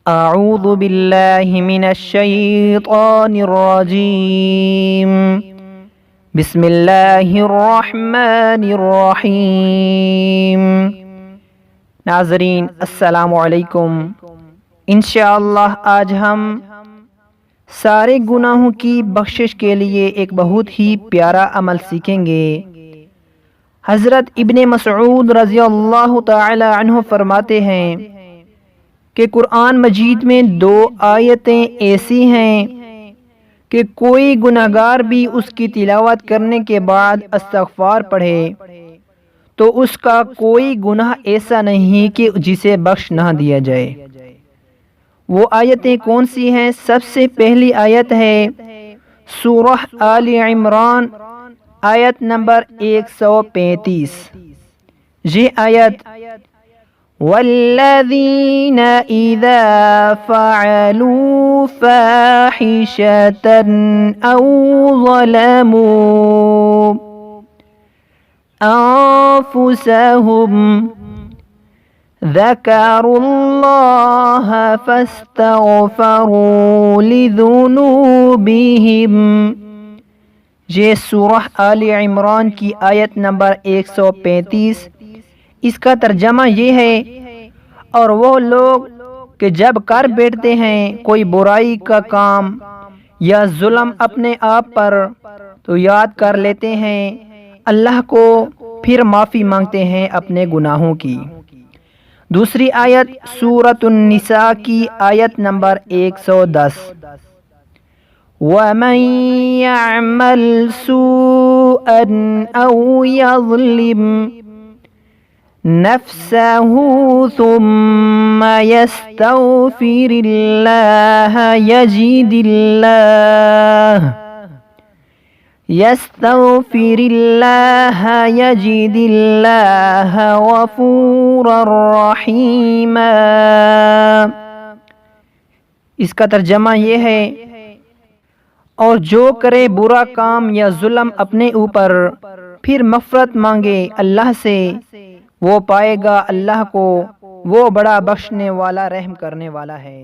اعوذ باللہ من الشیطان الرجیم بسم اللہ الرحمن الرحیم۔ ناظرین السلام علیکم۔ انشاءاللہ آج ہم سارے گناہوں کی بخشش کے لیے ایک بہت ہی پیارا عمل سیکھیں گے۔ حضرت ابن مسعود رضی اللہ تعالی عنہ فرماتے ہیں کہ قرآن مجید میں 2 آیتیں ایسی ہیں کہ کوئی گناہگار بھی اس کی تلاوت کرنے کے بعد استغفار پڑھے تو اس کا کوئی گناہ ایسا نہیں کہ جسے بخش نہ دیا جائے۔ وہ آیتیں کون سی ہیں؟ سب سے پہلی آیت ہے سورہ آل عمران، آیت نمبر 135۔ یہ آیت وَالَّذِينَ إِذَا فَعَلُوا فَاحِشَةً أَوْ ظَلَمُوا أَنفُسَهُمْ ذَكَرُوا اللَّهَ فَاسْتَغْفَرُوا لِذُنُوبِهِمْ۔ یہ سورہ آل عمران کی آیت نمبر 135۔ اس کا ترجمہ یہ ہے، اور وہ لوگ کہ جب کر بیٹھتے ہیں کوئی برائی کا کام یا ظلم اپنے آپ پر تو یاد کر لیتے ہیں اللہ کو، پھر معافی مانگتے ہیں اپنے گناہوں کی۔ دوسری آیت سورۃ النساء کی آیت نمبر 110۔ وَمَن يَعْمَلْ سُوءًا أَوْ يَظْلِمْ نَفْسَهُ ثُمَّ يَسْتَغْفِرِ اللَّهَ يَجِدِ اللَّهَ غَفُورًا رَحِيمًا۔ اس کا ترجمہ یہ ہے، اور جو کرے برا کام یا ظلم اپنے اوپر پھر مغفرت مانگے اللہ سے، وہ پائے گا اللہ کو، وہ بڑا بخشنے والا رحم کرنے والا ہے۔